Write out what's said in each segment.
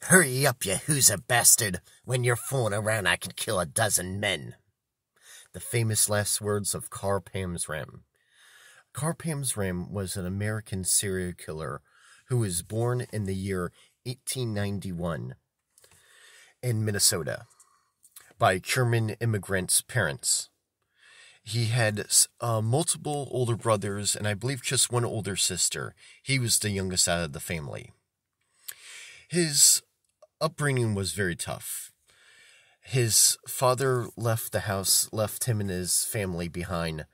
Hurry up, you who's a bastard. When you're fooling around, I can kill a dozen men. The famous last words of Karl Panzram. Karl Panzram was an American serial killer who was born in the year 1891 in Minnesota by German immigrant parents. He had multiple older brothers and I believe just one older sister. He was the youngest out of the family. His upbringing was very tough. His father left the house, left him and his family behind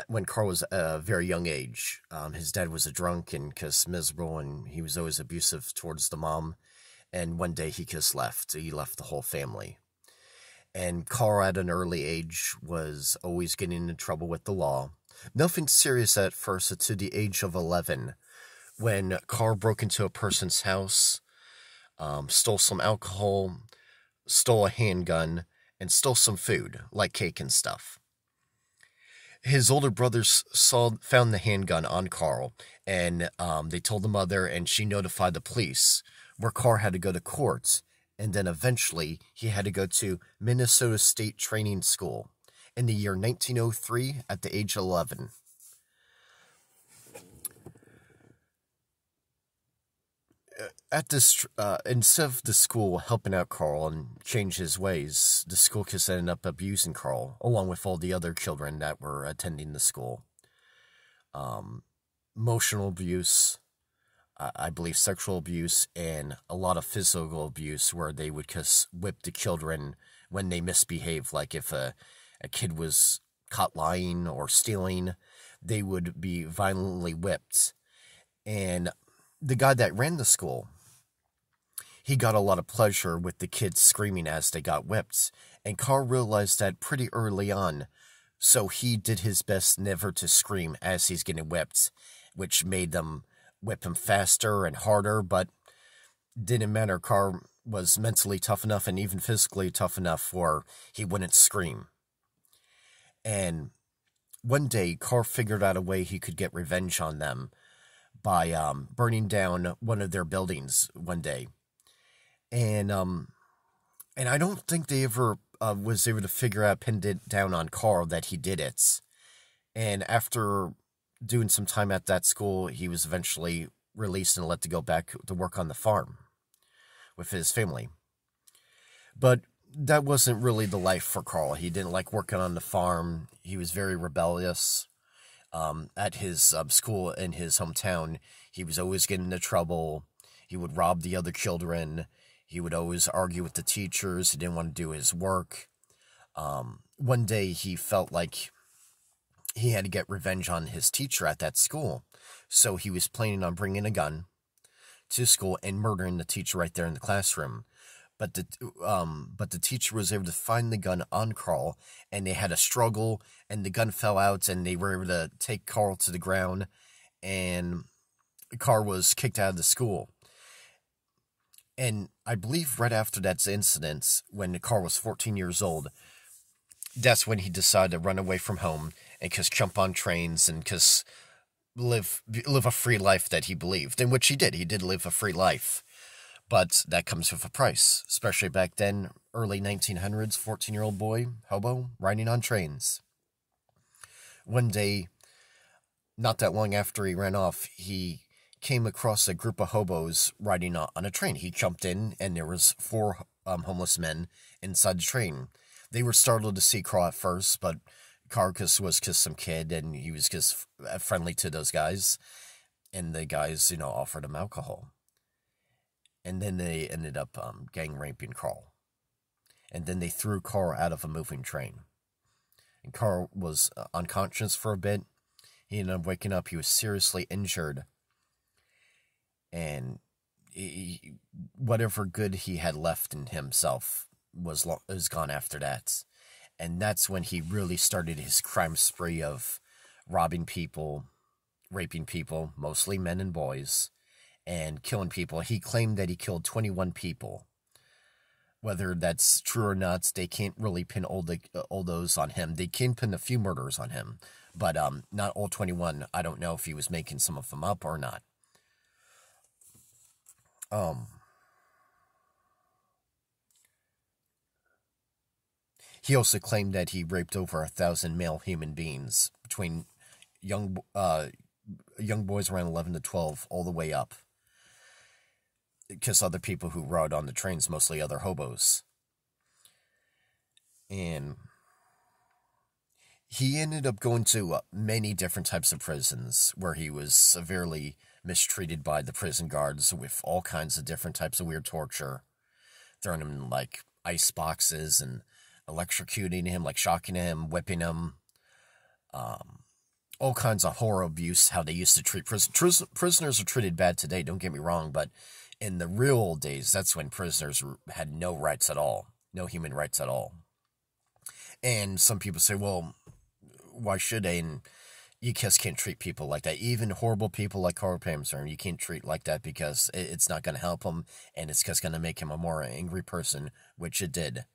when Karl was a very young age. His dad was a drunk and just miserable, and he was always abusive towards the mom. And one day he just left. He left the whole family. And Karl, at an early age, was always getting into trouble with the law. Nothing serious at first, to the age of 11, when Karl broke into a person's house, stole some alcohol, stole a handgun, and stole some food, like cake and stuff. His older brothers found the handgun on Karl, and they told the mother, and she notified the police, where Karl had to go to court, and then eventually he had to go to Minnesota State Training School in the year 1903 at the age of 11. Instead of the school helping out Karl and change his ways, the school just ended up abusing Karl, along with all the other children that were attending the school. Emotional abuse, I believe sexual abuse, and a lot of physical abuse, where they would just whip the children when they misbehaved. Like if a kid was caught lying or stealing, they would be violently whipped. And the guy that ran the school, he got a lot of pleasure with the kids screaming as they got whipped, and Karl realized that pretty early on, so he did his best never to scream as he's getting whipped, which made them whip him faster and harder, but didn't matter. Karl was mentally tough enough and even physically tough enough where he wouldn't scream. And one day, Karl figured out a way he could get revenge on them by burning down one of their buildings one day. And I don't think they ever was able to figure out, pinned it down on Karl that he did it. And after doing some time at that school, he was eventually released and let to go back to work on the farm with his family. But that wasn't really the life for Karl. He didn't like working on the farm. He was very rebellious. At his school in his hometown, he was always getting into trouble. He would rob the other children. He would always argue with the teachers. He didn't want to do his work. One day, he felt like he had to get revenge on his teacher at that school. So he was planning on bringing a gun to school and murdering the teacher right there in the classroom. But the teacher was able to find the gun on Karl, and they had a struggle, and the gun fell out, and they were able to take Karl to the ground, and Karl was kicked out of the school. And I believe right after that incident, when Karl was 14 years old, that's when he decided to run away from home and just jump on trains and just live a free life that he believed, in which he did. He did live a free life. But that comes with a price, especially back then, early 1900s, 14-year-old boy, hobo, riding on trains. One day, not that long after he ran off, he came across a group of hobos riding on a train. He jumped in, and there was 4 homeless men inside the train. They were startled to see Karl at first, but Karl was just some kid, and he was just friendly to those guys. And the guys, offered him alcohol. And then they ended up gang raping Karl. And then they threw Karl out of a moving train. And Karl was unconscious for a bit. He ended up waking up. He was seriously injured. And whatever good he had left in himself was gone after that. And that's when he really started his crime spree of robbing people, raping people, mostly men and boys, and killing people. He claimed that he killed 21 people. Whether that's true or not, they can't really pin all those on him. They can pin a few murders on him, but not all 21. I don't know if he was making some of them up or not. He also claimed that he raped over 1,000 male human beings between young boys around 11 to 12 all the way up. Because other people who rode on the trains, mostly other hobos. And he ended up going to many different types of prisons where he was severely mistreated by the prison guards with all kinds of different types of weird torture. Throwing him in, like, ice boxes and electrocuting him, like shocking him, whipping him. All kinds of horror abuse, how they used to treat prisoners are treated bad today, don't get me wrong, but in the real old days, that's when prisoners had no rights at all. No human rights at all. And some people say, well, why should they? And you just can't treat people like that. Even horrible people like Carl Panzram, you can't treat like that because it's not going to help him, and it's just going to make him a more angry person, which it did.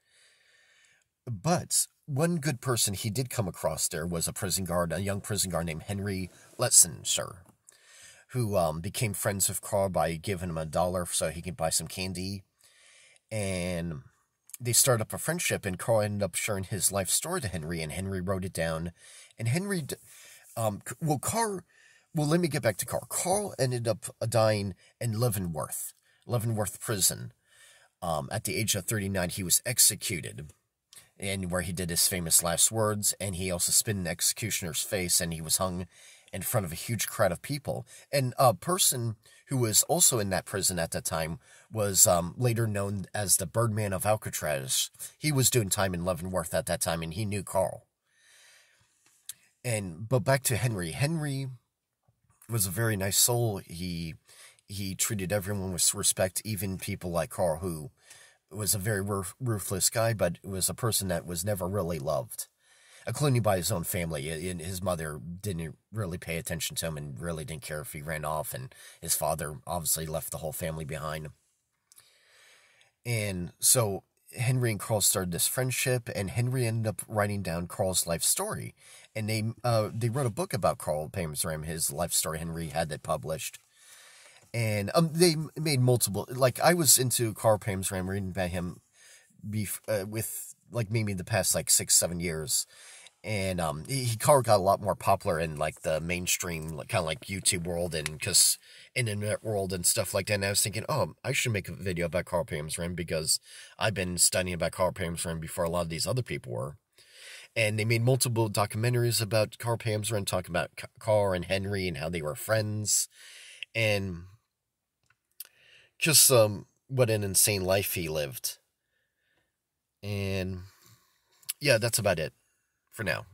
But one good person he did come across there was a young prison guard named Henry Letzenser, who became friends with Carl by giving him $1 so he could buy some candy. And they started up a friendship, and Carl ended up sharing his life story to Henry, and Henry wrote it down. And Henry, let me get back to Carl. Carl ended up dying in Leavenworth Prison. At the age of 39, he was executed, and where he did his famous last words, and he also spit in the executioner's face, and he was hung in front of a huge crowd of people. And a person who was also in that prison at that time was later known as the Birdman of Alcatraz. He was doing time in Leavenworth at that time, and he knew Carl. But back to Henry. Henry was a very nice soul. He treated everyone with respect, even people like Carl, who was a very ruthless guy, but was a person that was never really loved, including by his own family. And his mother didn't really pay attention to him and really didn't care if he ran off, and his father obviously left the whole family behind. And so Henry and Carl started this friendship, and Henry ended up writing down Carl's life story. And they wrote a book about Carl Panzram, his life story. Henry had it published. And they made multiple, like, I was into Carl Panzram, reading about him with, like, maybe the past, like, 6-7 years. And Carl got a lot more popular in, like, the mainstream, like, kind of like YouTube world and because internet world and stuff like that. And I was thinking, I should make a video about Carl Panzram because I've been studying about Carl Panzram before a lot of these other people were. And they made multiple documentaries about Carl Panzram, talking about Carl and Henry and how they were friends. And just what an insane life he lived. And yeah, that's about it for now.